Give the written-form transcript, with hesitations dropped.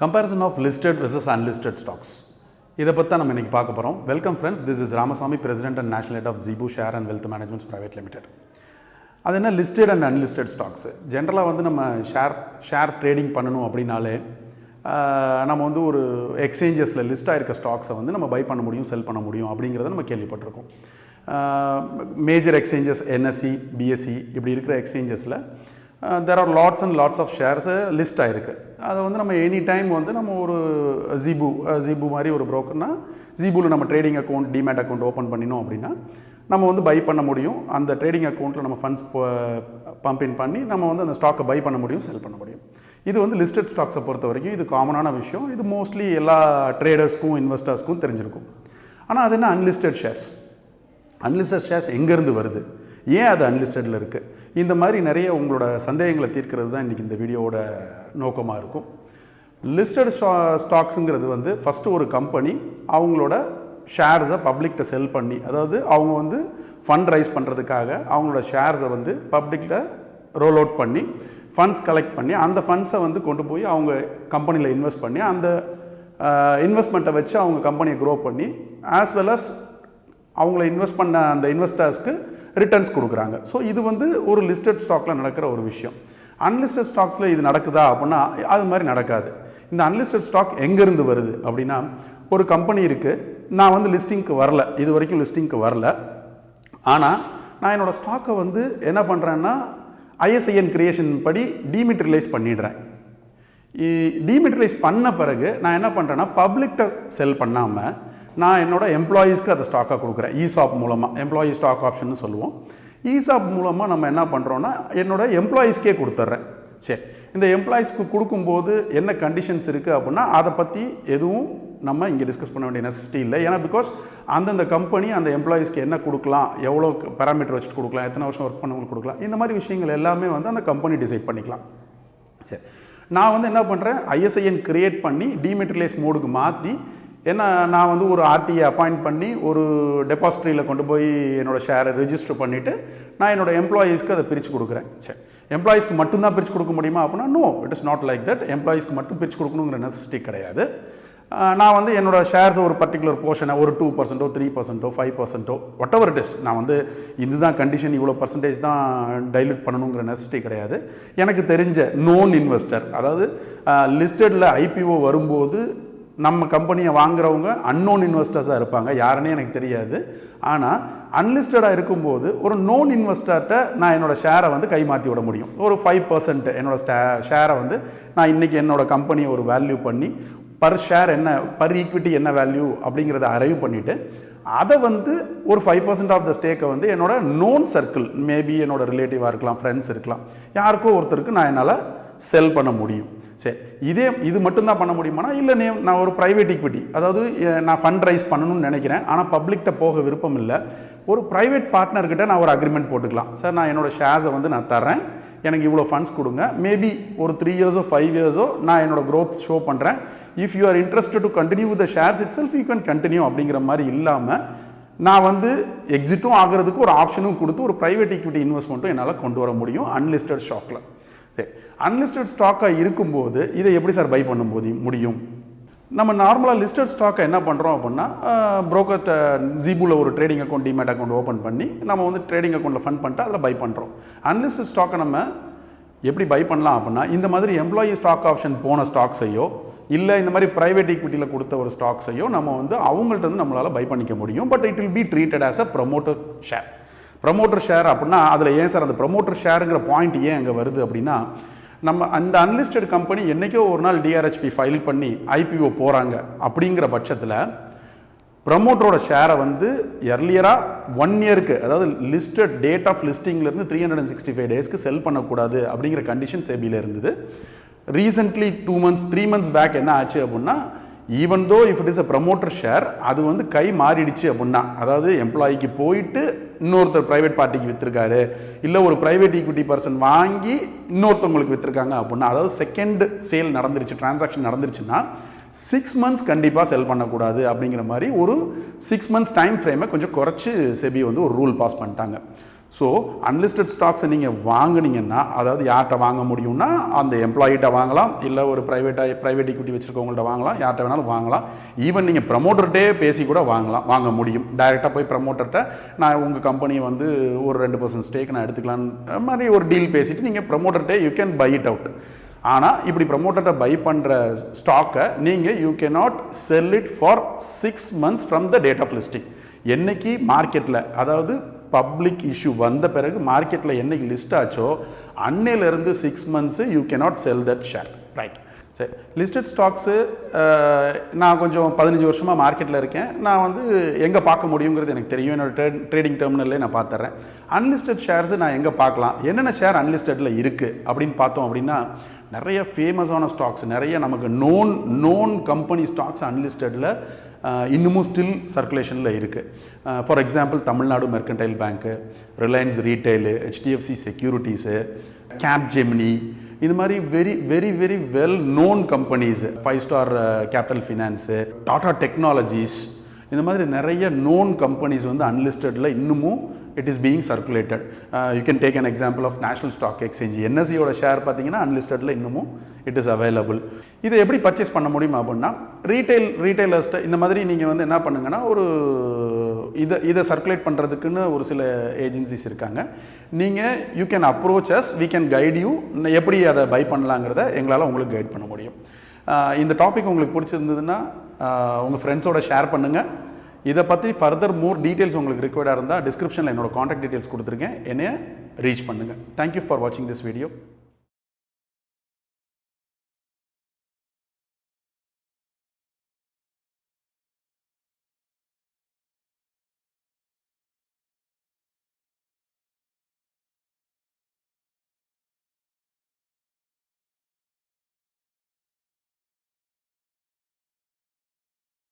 Comparison of listed versus unlisted stocks. இதை பற்றி நம்ம இன்றைக்கி பார்க்க போகிறோம். Welcome friends, this is Ramasamy, president and national head of Zebu share and wealth managements private limited. அது என்ன லிஸ்டட் அண்ட் அன்லிஸ்டட் ஸ்டாக்ஸு? ஜென்ரலாக வந்து நம்ம ஷேர் ட்ரேடிங் பண்ணணும் அப்படின்னாலே நம்ம வந்து ஒரு எக்ஸ்சேஞ்சஸில் லிஸ்ட்டாக இருக்க ஸ்டாக்ஸை வந்து நம்ம பை பண்ண முடியும், செல் பண்ண முடியும் அப்படிங்கிறத நம்ம கேள்விப்பட்டிருக்கோம். மேஜர் எக்ஸ்சேஞ்சஸ் NSE, BSE இப்படி இருக்கிற எக்ஸ்சேஞ்சஸில் there are lots and lots of shares list ஆகிருக்கு. அதை வந்து நம்ம எனி டைம் வந்து நம்ம ஒரு Zebu மாதிரி ஒரு ப்ரோக்கர்னால் Zebuவில் நம்ம trading account, demat account open பண்ணினோம் அப்படின்னா நம்ம வந்து பை பண்ண முடியும். அந்த ட்ரேடிங் அக்கௌண்ட்டில் நம்ம ஃபண்ட்ஸ் பம்பின் பண்ணி நம்ம வந்து அந்த ஸ்டாக்கை பை பண்ண முடியும், செல் பண்ண முடியும். இது வந்து லிஸ்டட் ஸ்டாக்ஸை பொறுத்த வரைக்கும் இது காமனான விஷயம். இது மோஸ்ட்லி எல்லா ட்ரேடர்ஸ்க்கும் இன்வெஸ்டர்ஸ்க்கும் தெரிஞ்சிருக்கும். ஆனால் அது என்ன அன்லிஸ்டட் ஷேர்ஸ்? அன்லிஸ்டட் ஷேர்ஸ் எங்கேருந்து வருது? ஏன் அது அன்லிஸ்டடில் இருக்குது? இந்த மாதிரி நிறைய உங்களோட சந்தேகங்களை தீர்க்கிறது தான் இன்றைக்கி இந்த வீடியோவோட நோக்கமாக இருக்கும். லிஸ்டட் ஸ்டாக்ஸுங்கிறது வந்து ஃபஸ்ட்டு ஒரு கம்பெனி அவங்களோட ஷேர்ஸை பப்ளிக்கிட்ட செல் பண்ணி, அதாவது அவங்க வந்து ஃபண்ட் ரைஸ் பண்ணுறதுக்காக அவங்களோட ஷேர்ஸை வந்து பப்ளிக்கில் ரோல் அவுட் பண்ணி ஃபண்ட்ஸ் கலெக்ட் பண்ணி அந்த ஃபண்ட்ஸை வந்து கொண்டு போய் அவங்க கம்பெனியில் இன்வெஸ்ட் பண்ணி அந்த இன்வெஸ்ட்மெண்ட்டை வச்சு அவங்க கம்பெனியை க்ரோ பண்ணி ஆஸ் வெல் அஸ் அவங்கள இன்வெஸ்ட் பண்ண அந்த இன்வெஸ்டர்ஸ்க்கு ரிட்டர்ன்ஸ் கொடுக்குறாங்க. ஸோ இது வந்து ஒரு லிஸ்டட் ஸ்டாக்கில் நடக்கிற ஒரு விஷயம். அன்லிஸ்டட் ஸ்டாக்ஸில் இது நடக்குதா அப்படின்னா அது மாதிரி நடக்காது. இந்த அன்லிஸ்டட் ஸ்டாக் எங்கேருந்து வருது அப்படின்னா, ஒரு கம்பெனி இருக்குது, நான் வந்து லிஸ்டிங்க்கு வரல, இது வரைக்கும் லிஸ்டிங்க்கு வரல. ஆனால் நான் என்னோடய ஸ்டாக்கை வந்து என்ன பண்ணுறேன்னா ISIN கிரியேஷன் படி டீமெட்டீரியலைஸ் பண்ணிடுறேன். டீமெட்டீரியலைஸ் பண்ண பிறகு நான் என்ன பண்ணுறேன்னா பப்ளிக்கிட்ட செல் பண்ணாமல் நான் என்னோடய எம்ப்ளாயீஸ்க்கு அதை ஸ்டாக்காக கொடுக்குறேன். ESOP மூலமாக, எம்ப்ளாயி ஸ்டாக் ஆப்ஷன்னு சொல்லுவோம். ESOP மூலமாக நம்ம என்ன பண்ணுறோன்னா என்னோடய எம்ப்ளாயீஸ்க்கே கொடுத்துட்றேன். சரி, இந்த எம்ப்ளாயீஸ்க்கு கொடுக்கும்போது என்ன கண்டிஷன்ஸ் இருக்குது அப்படின்னா அதை பற்றி எதுவும் நம்ம இங்கே டிஸ்கஸ் பண்ண வேண்டிய நெசசிட்டி இல்லை. ஏன்னா பிகாஸ் அந்தந்த கம்பெனி அந்த எம்ப்ளாயீஸ்க்கு என்ன கொடுக்கலாம், எவ்வளோ பேராமீட்டர் வச்சுட்டு கொடுக்கலாம், எத்தனை வருஷம் ஒர்க் பண்ணவங்களுக்கு கொடுக்கலாம், இந்த மாதிரி விஷயங்கள் எல்லாமே வந்து அந்த கம்பெனி டிசைட் பண்ணிக்கலாம். சரி, நான் வந்து என்ன பண்ணுறேன், ISIN கிரியேட் பண்ணி டீமெட்டீரியலைஸ் மோடுக்கு மாற்றி ஏன்னா நான் வந்து ஒரு RTA அப்பாயிண்ட் பண்ணி ஒரு டெபாசிட்ரியில் கொண்டு போய் என்னோடய ஷேரை ரெஜிஸ்டர் பண்ணிவிட்டு நான் என்னோடய எம்ப்ளாயீஸ்க்கு அதை பிரித்து கொடுக்குறேன். சரி, எம்ப்ளாயீஸ்க்கு மட்டும்தான் பிரித்து கொடுக்க முடியுமா அப்படின்னா no, it is not like that. எம்ப்ளாயீஸ்க்கு மட்டும் பிரித்து கொடுக்கணுங்கிற நெசசிட்டி கிடையாது. நான் வந்து என்னோடய ஷேர்ஸை ஒரு பர்டிகுலர் போர்ஷனை ஒரு 2%, 3%, 5%, வாட் எவர் இட் இஸ், நான் வந்து இதுதான் கண்டிஷன், இவ்வளோ பர்சன்டேஜ் தான் டைல்யூட் பண்ணணுங்கிற நெசசிட்டி கிடையாது. எனக்கு தெரிஞ்ச நோன் இன்வெஸ்டர், அதாவது லிஸ்டடில் IPO வரும்போது நம்ம கம்பெனியை வாங்குறவங்க அன்னோன் இன்வெஸ்டர்ஸாக இருப்பாங்க, யாருன்னே எனக்கு தெரியாது. ஆனால் அன்லிஸ்டடாக இருக்கும்போது ஒரு நோன் இன்வெஸ்டர்கிட்ட நான் என்னோடய ஷேரை வந்து கை மாற்றி விட முடியும். ஒரு 5% என்னோடய ஷேரை வந்து நான் இன்றைக்கி என்னோடய கம்பெனியை ஒரு வேல்யூ பண்ணி பர் ஷேர் என்ன, பர் ஈக்விட்டி என்ன வேல்யூ அப்படிங்கிறத அரைவ் பண்ணிவிட்டு அதை வந்து ஒரு 5% ஆஃப் த ஸ்டேக்கை வந்து என்னோட நோன் சர்க்கிள், மேபி என்னோட ரிலேட்டிவாக இருக்கலாம், ஃப்ரெண்ட்ஸ் இருக்கலாம், யாருக்கோ ஒருத்தருக்கு நான் என்னால் செல் பண்ண முடியும். சரி, இது மட்டும்தான் பண்ண முடியுமானா இல்லை, நான் ஒரு ப்ரைவேட் ஈக்விட்டி, அதாவது நான் ஃபண்ட் ரைஸ் பண்ணணும்னு நினைக்கிறேன், ஆனால் பப்ளிக்கிட்ட போக விருப்பம் இல்லை, ஒரு ப்ரைவேட் பார்ட்னர்கிட்ட நான் ஒரு அக்ரிமெண்ட் போட்டுக்கலாம். சார், நான் என்னோடய ஷேர்ஸை வந்து நான் தரேன், எனக்கு இவ்வளோ ஃபண்ட்ஸ் கொடுங்க, மேபி ஒரு 3 இயர்ஸோ 5 இயர்ஸோ நான் என்னோடய க்ரோத் ஷோ பண்ணுறேன், if you are interested to continue with the shares it self you can continue அப்படிங்கிற மாதிரி இல்லாமல் நான் வந்து எக்ஸிட்டும் ஆகிறதுக்கு ஒரு ஆப்ஷனும் கொடுத்து ஒரு ப்ரைவேட் ஈக்விட்டி இன்வெஸ்ட்மெண்ட்டும் என்னால் கொண்டு வர முடியும் அன்லிஸ்டட் ஸ்டாக்கில். சரி, அன்லிஸ்டட் ஸ்டாக்காக இருக்கும்போது இதை எப்படி சார் பை பண்ணும்போது முடியும்? நம்ம நார்மலாக லிஸ்டட் ஸ்டாக்கை என்ன பண்ணுறோம் அப்படின்னா ப்ரோக்கர்ட்ட Zebuவில் ஒரு trading account, demat account open பண்ணி நம்ம வந்து ட்ரேடிங் அக்கௌண்ட்டில் ஃபண்ட் பண்ணிட்டு அதில் பை பண்ணுறோம். அன்லிஸ்டட் ஸ்டாக்கை நம்ம எப்படி பை பண்ணலாம் அப்படின்னா இந்த மாதிரி எம்ப்ளாயி ஸ்டாக் ஆப்ஷன் போன ஸ்டாக்ஸையோ இல்லை இந்த மாதிரி ப்ரைவேட் ஈக்விட்டியில் கொடுத்த ஒரு ஸ்டாக்ஸையோ நம்ம வந்து அவங்கள்ட்ட வந்து நம்மளால் பை பண்ணிக்க முடியும். But it will be treated as a promoter share. Promoter share அப்படின்னா அதில் ஏன் சார் அந்த ப்ரமோட்டர் ஷேருங்கிற பாயிண்ட் ஏன் அங்கே வருது அப்படின்னா, நம்ம அந்த அன்லிஸ்டட் கம்பெனி என்றைக்கோ ஒரு நாள் DRHP ஃபைல் பண்ணி IPO போகிறாங்க அப்படிங்கிற பட்சத்தில் ப்ரமோட்டரோட ஷேரை வந்து எர்லியராக 1 இயருக்கு, அதாவது லிஸ்டட் டேட் ஆஃப் லிஸ்டிங்லேருந்து 365 டேஸ்க்கு செல் பண்ணக்கூடாது அப்படிங்கிற கண்டிஷன் SEBIயில் இருந்தது. ரீசெண்ட்லி 3 months பேக் என்ன ஆச்சு அப்படின்னா, even though if it is a promoter share, அது வந்து கை மாறிடுச்சு அப்படின்னா, அதாவது எம்ப்ளாயிக்கு போயிட்டு இன்னொருத்தர் ப்ரைவேட் பார்ட்டிக்கு விற்றுருக்காரு, இல்லை ஒரு ப்ரைவேட் ஈக்விட்டி பர்சன் வாங்கி இன்னொருத்தவங்களுக்கு விற்றுருக்காங்க அப்படின்னா, அதாவது செகண்ட் சேல் நடந்துருச்சு, டிரான்சாக்ஷன் நடந்துருச்சுன்னா 6 months கண்டிப்பாக செல் பண்ணக்கூடாது அப்படிங்கிற மாதிரி ஒரு 6 months டைம் ஃப்ரேமை கொஞ்சம் குறைச்சி SEBI வந்து ஒரு ரூல் பாஸ் பண்ணிட்டாங்க. ஸோ அன்லிஸ்டட் ஸ்டாக்ஸை நீங்கள் வாங்குனீங்கன்னா, அதாவது யார்கிட்ட வாங்க முடியும்னா அந்த எம்ப்ளாயிட்ட வாங்கலாம், இல்லை ஒரு ப்ரைவேட் ஈக்விட்டி வச்சுருக்கவங்கள்ட்ட வாங்கலாம், யார்கிட்ட வேணாலும் வாங்கலாம். ஈவன் நீங்கள் ப்ரமோட்டர்கிட்டே பேசி கூட வாங்க முடியும். டைரெக்டாக போய் ப்ரமோட்டர்கிட்ட நான் உங்கள் கம்பெனியை வந்து ஒரு 2% ஸ்டேக் நான் எடுத்துக்கலான்னு மாதிரி ஒரு டீல் பேசிவிட்டு நீங்கள் ப்ரமோட்டர்கிட்டே you can buy it out. ஆனால் இப்படி ப்ரமோட்டர்கிட்ட பை பண்ணுற ஸ்டாக்கை நீங்கள் you can not sell it for 6 months from the date of listing. என்னைக்கு மார்க்கெட்டில், அதாவது பப்ளிக் இஷ்யூ வந்த பிறகு மார்க்கெட்டில் என்னைக்கு லிஸ்ட் ஆச்சோ அன்னையிலேருந்து 6 months you cannot sell that share. Right. சரி, லிஸ்டட் ஸ்டாக்ஸு நான் கொஞ்சம் 15 வருஷமாக மார்க்கெட்டில் இருக்கேன். நான் வந்து எங்கே பார்க்க முடியுங்கிறது எனக்கு தெரியும். என்னோட ட்ரேடிங் டெர்மினல்லே நான் பார்த்துறேன். அன்லிஸ்டட் ஷேர்ஸு நான் எங்கே பார்க்கலாம், என்னென்ன ஷேர் அன்லிஸ்டடில் இருக்குது அப்படின்னு பார்த்தோம் அப்படின்னா, நிறைய ஃபேமஸான ஸ்டாக்ஸ், நிறைய நமக்கு நோன் கம்பெனி ஸ்டாக்ஸ் அன்லிஸ்டடில் இன்னமும் ஸ்டில் சர்க்குலேஷனில் இருக்குது. For example Tamil Nadu mercantile bank, Reliance retail, HDFC securities, Capgemini, இது மாதிரி very very very well known companies, 5 star capital finance, Tata technologies, இந்த மாதிரி நிறைய நோன் கம்பெனிஸ் வந்து அன்லிஸ்டடில் இன்னமும் it is being circulated. You can take an example of national stock exchange. என்எஸ்சியோட share பார்த்தீங்கன்னா அன்லிஸ்டடில் இன்னமும் இட் இஸ் அவைலபிள். இதை எப்படி பர்ச்சேஸ் பண்ண முடியும் அப்படின்னா, ரீட்டைலர்ஸ்ட்டை இந்த மாதிரி நீங்கள் வந்து என்ன பண்ணுங்கன்னா, ஒரு இதை சர்க்குலேட் பண்ணுறதுக்குன்னு ஒரு சில ஏஜென்சிஸ் இருக்காங்க. நீங்கள் you can approach us, we can guide you, எப்படி அதை பை பண்ணலாங்கிறத எங்களால் உங்களுக்கு கைட் பண்ண முடியும். இந்த டாபிக் உங்களுக்கு பிடிச்சிருந்ததுன்னா உங்கள் ஃப்ரெண்ட்ஸோட ஷேர் பண்ணுங்கள். இதை பற்றி ஃபர்தர் மோர் டீட்டெயில்ஸ் உங்களுக்கு ரிக்வயர்டாக இருந்தால் டிஸ்கிரிப்ஷனில் என்னோட காண்டாக்ட் டீட்டெயில்ஸ் கொடுத்துருக்கேன், என்னைய ரீச் பண்ணுங்கள். தேங்க்யூ ஃபார் வாட்சிங் திஸ் வீடியோ.